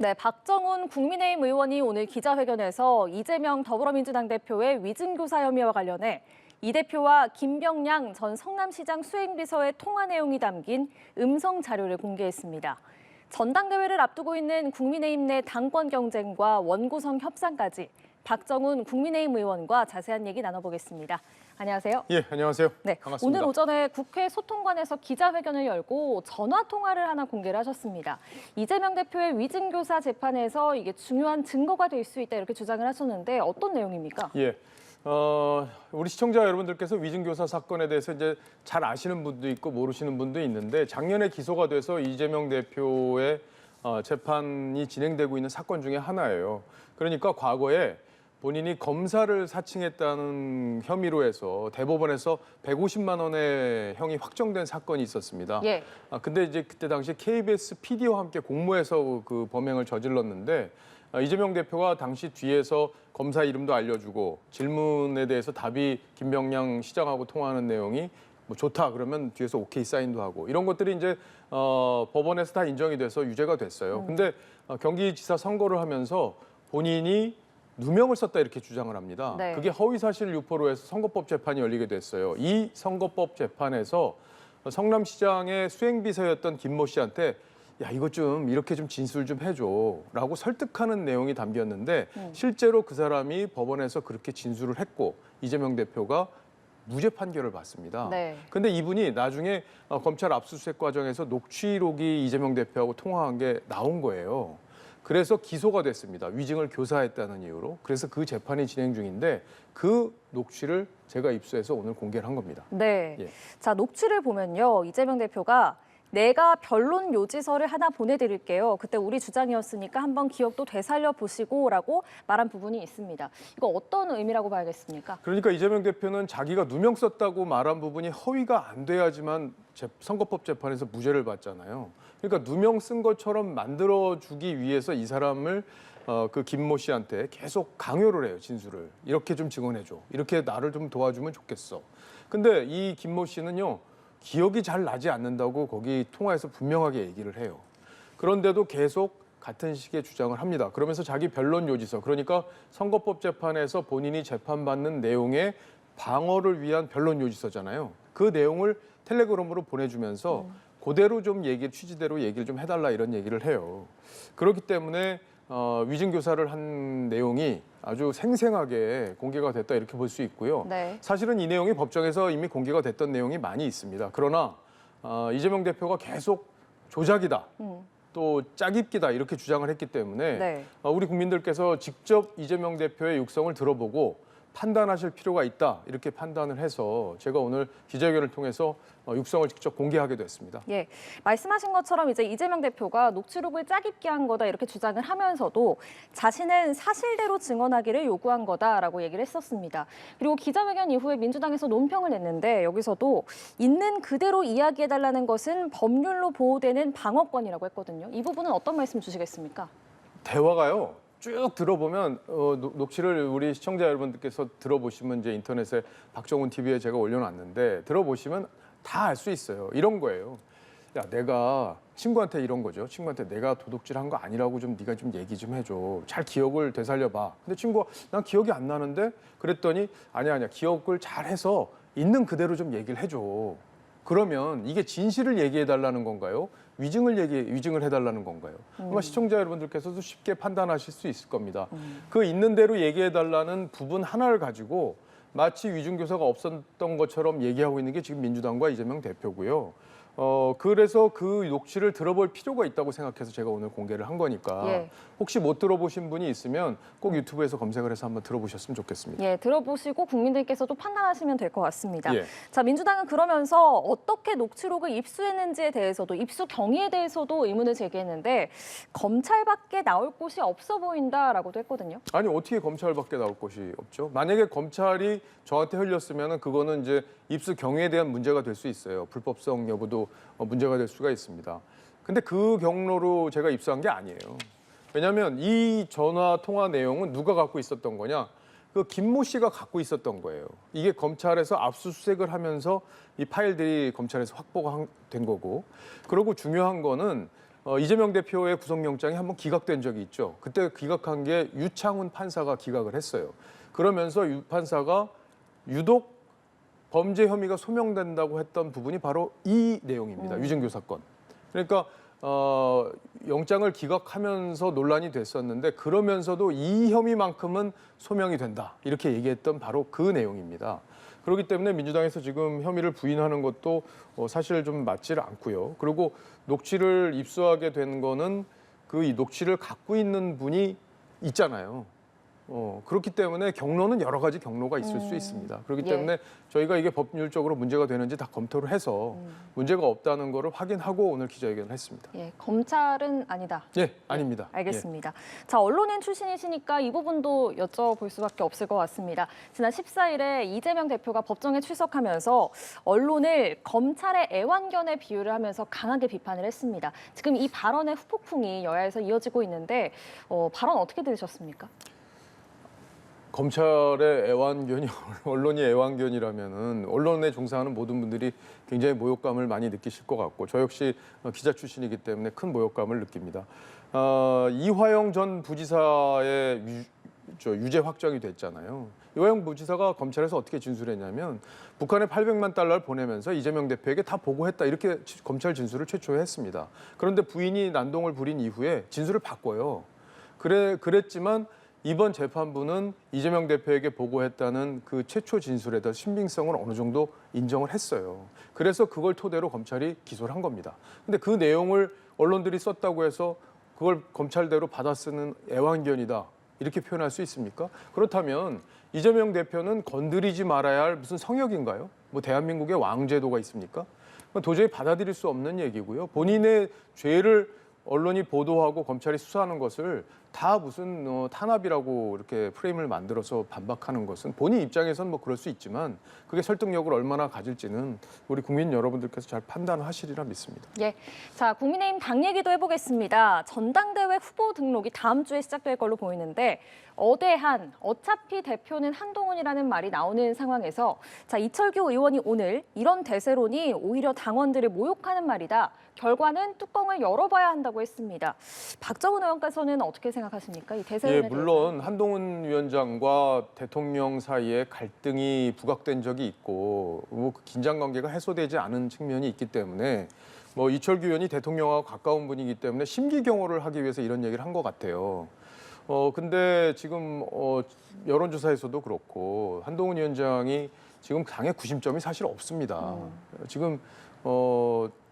네, 박정훈 국민의힘 의원이 오늘 기자회견에서 이재명 더불어민주당 대표의 위증교사 혐의와 관련해 이 대표와 김병량 전 성남시장 수행비서의 통화 내용이 담긴 음성 자료를 공개했습니다. 전당대회를 앞두고 있는 국민의힘 내 당권 경쟁과 원구성 협상까지 박정훈 국민의힘 의원과 자세한 얘기 나눠보겠습니다. 안녕하세요. 예, 안녕하세요. 네, 반갑습니다. 오늘 오전에 국회 소통관에서 기자회견을 열고 전화 통화를 하나 공개를 하셨습니다. 이재명 대표의 위증교사 재판에서 이게 중요한 증거가 될 수 있다 이렇게 주장을 하셨는데 어떤 내용입니까? 예, 우리 시청자 여러분들께서 위증교사 사건에 대해서 이제 잘 아시는 분도 있고 모르시는 분도 있는데 작년에 기소가 돼서 이재명 대표의 재판이 진행되고 있는 사건 중에 하나예요. 그러니까 과거에 본인이 검사를 사칭했다는 혐의로 해서 대법원에서 150만 원의 형이 확정된 사건이 있었습니다. 예. 근데 이제 그때 당시 KBS PD와 함께 공모해서 그 범행을 저질렀는데 이재명 대표가 당시 뒤에서 검사 이름도 알려주고 질문에 대해서 답이 김병량 시장하고 통화하는 내용이 뭐 좋다 그러면 뒤에서 오케이 사인도 하고 이런 것들이 이제 법원에서 다 인정이 돼서 유죄가 됐어요. 근데 경기지사 선거를 하면서 본인이 누명을 썼다 이렇게 주장을 합니다. 네. 그게 허위사실 유포로 해서 선거법 재판이 열리게 됐어요. 이 선거법 재판에서 성남시장의 수행비서였던 김모 씨한테 야 이거 좀 이렇게 좀 진술 좀 해줘라고 설득하는 내용이 담겼는데 실제로 그 사람이 법원에서 그렇게 진술을 했고 이재명 대표가 무죄 판결을 받습니다. 네. 근데 이분이 나중에 검찰 압수수색 과정에서 녹취록이 이재명 대표하고 통화한 게 나온 거예요. 그래서 기소가 됐습니다. 위증을 교사했다는 이유로. 그래서 그 재판이 진행 중인데 그 녹취를 제가 입수해서 오늘 공개를 한 겁니다. 네. 예. 자, 녹취를 보면요. 이재명 대표가 내가 변론 요지서를 하나 보내드릴게요. 그때 우리 주장이었으니까 한번 기억도 되살려 보시고라고 말한 부분이 있습니다. 이거 어떤 의미라고 봐야겠습니까? 그러니까 이재명 대표는 자기가 누명 썼다고 말한 부분이 허위가 안 돼야지만 선거법 재판에서 무죄를 받잖아요. 그러니까 누명 쓴 것처럼 만들어주기 위해서 이 사람을 그 김모 씨한테 계속 강요를 해요, 진술을. 이렇게 좀 증언해줘. 이렇게 나를 좀 도와주면 좋겠어. 근데 이 김모 씨는요. 기억이 잘 나지 않는다고 거기 통화에서 분명하게 얘기를 해요. 그런데도 계속 같은 식의 주장을 합니다. 그러면서 자기 변론 요지서, 그러니까 선거법 재판에서 본인이 재판받는 내용의 방어를 위한 변론 요지서잖아요. 그 내용을 텔레그램으로 보내주면서 그대로 좀 취지대로 얘기를 좀 해달라 이런 얘기를 해요. 그렇기 때문에 위증교사를 한 내용이 아주 생생하게 공개가 됐다 이렇게 볼 수 있고요. 네. 사실은 이 내용이 법정에서 이미 공개가 됐던 내용이 많이 있습니다. 그러나 이재명 대표가 계속 조작이다, 또 짜깁기다 이렇게 주장을 했기 때문에 네. 우리 국민들께서 직접 이재명 대표의 육성을 들어보고 판단하실 필요가 있다 이렇게 판단을 해서 제가 오늘 기자회견을 통해서 육성을 직접 공개하게 됐습니다. 예, 말씀하신 것처럼 이제 이재명 대표가 녹취록을 짜깁기 한 거다 이렇게 주장을 하면서도 자신은 사실대로 증언하기를 요구한 거다라고 얘기를 했었습니다. 그리고 기자회견 이후에 민주당에서 논평을 냈는데 여기서도 있는 그대로 이야기해달라는 것은 법률로 보호되는 방어권이라고 했거든요. 이 부분은 어떤 말씀 주시겠습니까? 대화가요. 쭉 들어보면 녹취를 우리 시청자 여러분들께서 들어보시면 이제 인터넷에 박정훈 TV에 제가 올려놨는데 들어보시면 다 알 수 있어요. 이런 거예요. 야, 내가 친구한테 이런 거죠. 친구한테 내가 도둑질한 거 아니라고 좀 네가 좀 얘기 좀 해줘. 잘 기억을 되살려봐. 근데 친구가 난 기억이 안 나는데 그랬더니 아니야 기억을 잘 해서 있는 그대로 좀 얘기를 해줘. 그러면 이게 진실을 얘기해달라는 건가요? 위증을 해달라는 건가요? 아마 시청자 여러분들께서도 쉽게 판단하실 수 있을 겁니다. 그 있는 대로 얘기해달라는 부분 하나를 가지고 마치 위증교사가 없었던 것처럼 얘기하고 있는 게 지금 민주당과 이재명 대표고요. 그래서 그 녹취를 들어볼 필요가 있다고 생각해서 제가 오늘 공개를 한 거니까 예. 혹시 못 들어보신 분이 있으면 꼭 유튜브에서 검색을 해서 한번 들어보셨으면 좋겠습니다. 예, 들어보시고 국민들께서도 판단하시면 될 것 같습니다. 예. 자, 민주당은 그러면서 어떻게 녹취록을 입수했는지에 대해서도 입수 경위에 대해서도 의문을 제기했는데 검찰밖에 나올 곳이 없어 보인다라고도 했거든요. 아니 어떻게 검찰밖에 나올 것이 없죠? 만약에 검찰이 저한테 흘렸으면 그거는 이제 입수 경위에 대한 문제가 될 수 있어요. 불법성 여부도 문제가 될 수가 있습니다. 근데 그 경로로 제가 입수한 게 아니에요. 왜냐하면 이 전화 통화 내용은 누가 갖고 있었던 거냐? 그 김모 씨가 갖고 있었던 거예요. 이게 검찰에서 압수수색을 하면서 이 파일들이 검찰에서 확보가 된 거고. 그리고 중요한 거는 이재명 대표의 구속영장이 한번 기각된 적이 있죠. 그때 기각한 게 유창훈 판사가 기각을 했어요. 그러면서 유 판사가 유독 범죄 혐의가 소명된다고 했던 부분이 바로 이 내용입니다. 위증교 사건. 그러니까 영장을 기각하면서 논란이 됐었는데 그러면서도 이 혐의만큼은 소명이 된다. 이렇게 얘기했던 바로 그 내용입니다. 그렇기 때문에 민주당에서 지금 혐의를 부인하는 것도 사실 좀 맞지를 않고요. 그리고 녹취를 입수하게 된 거는 그 이 녹취를 갖고 있는 분이 있잖아요. 그렇기 때문에 경로는 여러 가지 경로가 있을 수 있습니다. 그렇기 예. 때문에 저희가 이게 법률적으로 문제가 되는지 다 검토를 해서 문제가 없다는 거를 확인하고 오늘 기자회견을 했습니다. 예, 검찰은 아니다. 예, 아닙니다. 알겠습니다. 자, 언론인 출신이시니까 이 부분도 여쭤볼 수밖에 없을 것 같습니다. 지난 14일에 이재명 대표가 법정에 출석하면서 언론을 검찰의 애완견에 비유를 하면서 강하게 비판을 했습니다. 지금 이 발언의 후폭풍이 여야에서 이어지고 있는데 발언 어떻게 들으셨습니까? 검찰의 애완견이 언론이 애완견이라면은 언론에 종사하는 모든 분들이 굉장히 모욕감을 많이 느끼실 것 같고 저 역시 기자 출신이기 때문에 큰 모욕감을 느낍니다. 이화영 전 부지사의 유죄 확정이 됐잖아요. 이화영 부지사가 검찰에서 어떻게 진술했냐면 북한에 800만 달러를 보내면서 이재명 대표에게 다 보고했다 이렇게 검찰 진술을 최초에 했습니다. 그런데 부인이 난동을 부린 이후에 진술을 바꿔요. 그랬지만 이번 재판부는 이재명 대표에게 보고했다는 그 최초 진술에 대한 신빙성을 어느 정도 인정을 했어요. 그래서 그걸 토대로 검찰이 기소를 한 겁니다. 근데 그 내용을 언론들이 썼다고 해서 그걸 검찰대로 받아 쓰는 애완견이다. 이렇게 표현할 수 있습니까? 그렇다면 이재명 대표는 건드리지 말아야 할 무슨 성역인가요? 뭐 대한민국의 왕제도가 있습니까? 도저히 받아들일 수 없는 얘기고요. 본인의 죄를 언론이 보도하고 검찰이 수사하는 것을 다 무슨 탄압이라고 이렇게 프레임을 만들어서 반박하는 것은 본인 입장에서는 뭐 그럴 수 있지만 그게 설득력을 얼마나 가질지는 우리 국민 여러분들께서 잘 판단하시리라 믿습니다. 예, 자 국민의힘 당 얘기도 해보겠습니다. 전당대회 후보 등록이 다음 주에 시작될 걸로 보이는데 어차피 대표는 한동훈이라는 말이 나오는 상황에서 자 이철규 의원이 오늘 이런 대세론이 오히려 당원들을 모욕하는 말이다. 결과는 뚜껑을 열어봐야 한다고 했습니다. 박정훈 의원께서는 어떻게 생각하십니까? 이 대세론에 대해서. 물론 한동훈 위원장과 대통령 사이에 갈등이 부각된 적이 있고 그 긴장 관계가 해소되지 않은 측면이 있기 때문에 이철규 의원이 대통령하고 가까운 분이기 때문에 심기경호를 하기 위해서 이런 얘기를 한 것 같아요. 근데 지금 여론조사에서도 그렇고 한동훈 위원장이 지금 당의 구심점이 사실 없습니다. 지금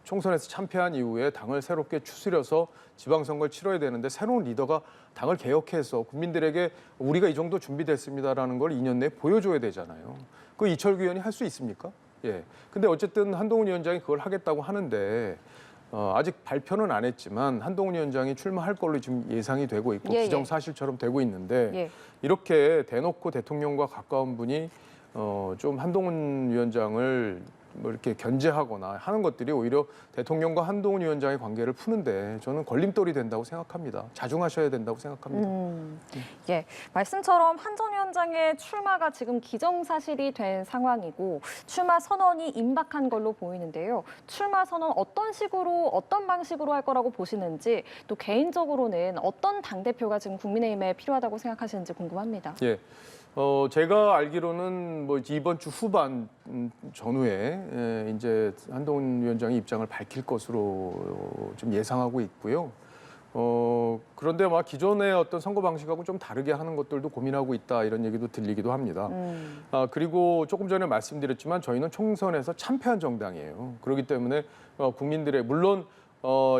총선에서 참패한 이후에 당을 새롭게 추스려서 지방선거를 치러야 되는데 새로운 리더가 당을 개혁해서 국민들에게 우리가 이 정도 준비됐습니다라는 걸 2년 내에 보여줘야 되잖아요. 그 이철규 의원이 할 수 있습니까? 예. 근데 어쨌든 한동훈 위원장이 그걸 하겠다고 하는데 아직 발표는 안 했지만 한동훈 위원장이 출마할 걸로 지금 예상이 되고 있고 기정사실처럼 되고 있는데 이렇게 대놓고 대통령과 가까운 분이 좀 한동훈 위원장을 이렇게 견제하거나 하는 것들이 오히려 대통령과 한동훈 위원장의 관계를 푸는데 저는 걸림돌이 된다고 생각합니다. 자중하셔야 된다고 생각합니다. 예, 말씀처럼 한 전 위원장의 출마가 지금 기정사실이 된 상황이고 출마 선언이 임박한 걸로 보이는데요. 출마 선언 어떤 방식으로 할 거라고 보시는지 또 개인적으로는 어떤 당대표가 지금 국민의힘에 필요하다고 생각하시는지 궁금합니다. 예. 제가 알기로는 이번 주 후반 전후에 이제 한동훈 위원장이 입장을 밝힐 것으로 좀 예상하고 있고요. 그런데 기존의 어떤 선거 방식하고 좀 다르게 하는 것들도 고민하고 있다 이런 얘기도 들리기도 합니다. 그리고 조금 전에 말씀드렸지만 저희는 총선에서 참패한 정당이에요. 그렇기 때문에 국민들의 물론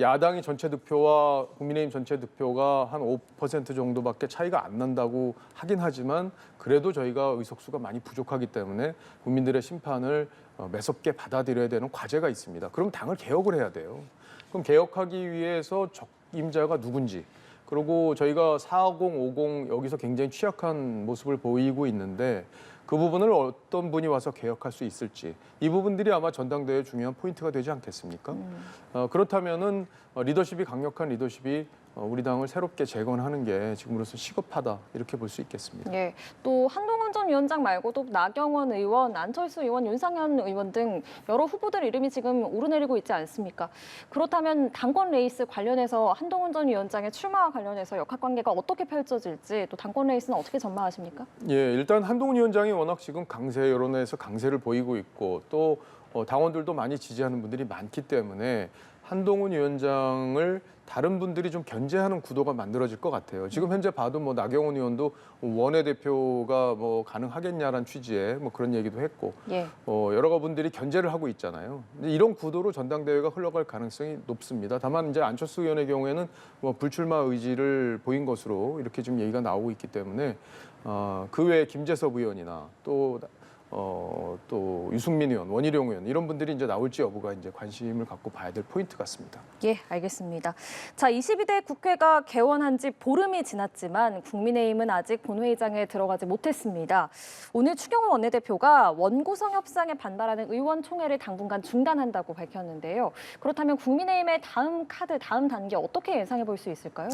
야당이 전체 득표와 국민의힘 전체 득표가 한 5% 정도밖에 차이가 안 난다고 하긴 하지만 그래도 저희가 의석수가 많이 부족하기 때문에 국민들의 심판을 매섭게 받아들여야 되는 과제가 있습니다. 그럼 당을 개혁을 해야 돼요. 그럼 개혁하기 위해서 적임자가 누군지 그리고 저희가 40, 50 여기서 굉장히 취약한 모습을 보이고 있는데 그 부분을 어떤 분이 와서 개혁할 수 있을지 이 부분들이 아마 전당대회의 중요한 포인트가 되지 않겠습니까? 그렇다면은 리더십이 강력한 리더십이 우리 당을 새롭게 재건하는 게 지금으로서 시급하다 이렇게 볼 수 있겠습니다. 예, 또 한동훈 전 전 위원장 말고도 나경원 의원, 안철수 의원, 윤상현 의원 등 여러 후보들 이름이 지금 오르내리고 있지 않습니까? 그렇다면 당권 레이스 관련해서 한동훈 전 위원장의 출마와 관련해서 역학관계가 어떻게 펼쳐질지 또 당권 레이스는 어떻게 전망하십니까? 예, 일단 한동훈 위원장이 워낙 지금 강세 여론에서 강세를 보이고 있고 또 당원들도 많이 지지하는 분들이 많기 때문에 한동훈 위원장을 다른 분들이 좀 견제하는 구도가 만들어질 것 같아요. 지금 현재 봐도 뭐 나경원 의원도 원내대표가 뭐 가능하겠냐라는 취지의 뭐 그런 얘기도 했고 예. 여러 분들이 견제를 하고 있잖아요. 근데 이런 구도로 전당대회가 흘러갈 가능성이 높습니다. 다만 이제 안철수 의원의 경우에는 뭐 불출마 의지를 보인 것으로 이렇게 지금 얘기가 나오고 있기 때문에 그 외에 김재섭 의원이나 또 유승민 의원, 원희룡 의원 이런 분들이 이제 나올지 여부가 이제 관심을 갖고 봐야 될 포인트 같습니다. 예, 알겠습니다. 자, 22대 국회가 개원한 지 보름이 지났지만 국민의힘은 아직 본회의장에 들어가지 못했습니다. 오늘 추경호 원내대표가 원구성 협상에 반발하는 의원총회를 당분간 중단한다고 밝혔는데요. 그렇다면 국민의힘의 다음 카드, 다음 단계 어떻게 예상해 볼 수 있을까요?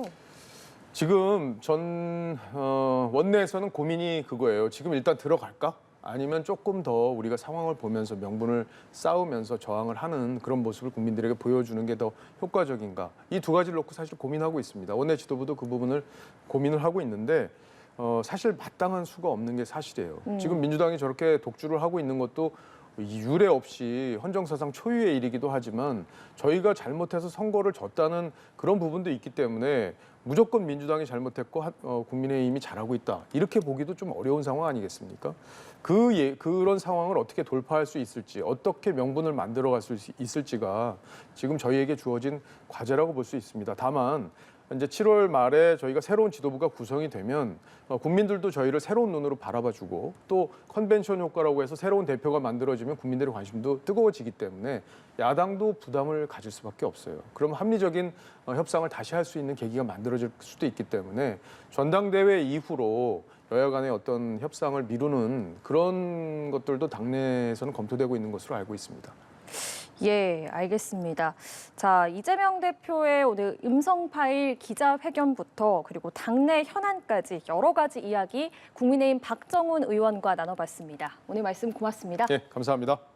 지금 전 원내에서는 고민이 그거예요. 지금 일단 들어갈까? 아니면 조금 더 우리가 상황을 보면서 명분을 쌓으면서 저항을 하는 그런 모습을 국민들에게 보여주는 게 더 효과적인가. 이 두 가지를 놓고 사실 고민하고 있습니다. 원내 지도부도 그 부분을 고민을 하고 있는데 사실 마땅한 수가 없는 게 사실이에요. 지금 민주당이 저렇게 독주를 하고 있는 것도 유례 없이 헌정사상 초유의 일이기도 하지만 저희가 잘못해서 선거를 졌다는 그런 부분도 있기 때문에 무조건 민주당이 잘못했고 국민의힘이 잘하고 있다. 이렇게 보기도 좀 어려운 상황 아니겠습니까? 그런 상황을 어떻게 돌파할 수 있을지, 어떻게 명분을 만들어갈 수 있을지가 지금 저희에게 주어진 과제라고 볼 수 있습니다. 다만 이제 7월 말에 저희가 새로운 지도부가 구성이 되면 국민들도 저희를 새로운 눈으로 바라봐주고 또 컨벤션 효과라고 해서 새로운 대표가 만들어지면 국민들의 관심도 뜨거워지기 때문에 야당도 부담을 가질 수밖에 없어요. 그럼 합리적인 협상을 다시 할 수 있는 계기가 만들어질 수도 있기 때문에 전당대회 이후로 여야 간의 어떤 협상을 미루는 그런 것들도 당내에서는 검토되고 있는 것으로 알고 있습니다. 예, 알겠습니다. 자, 이재명 대표의 오늘 음성 파일 기자회견부터 그리고 당내 현안까지 여러 가지 이야기 국민의힘 박정훈 의원과 나눠봤습니다. 오늘 말씀 고맙습니다. 예, 감사합니다.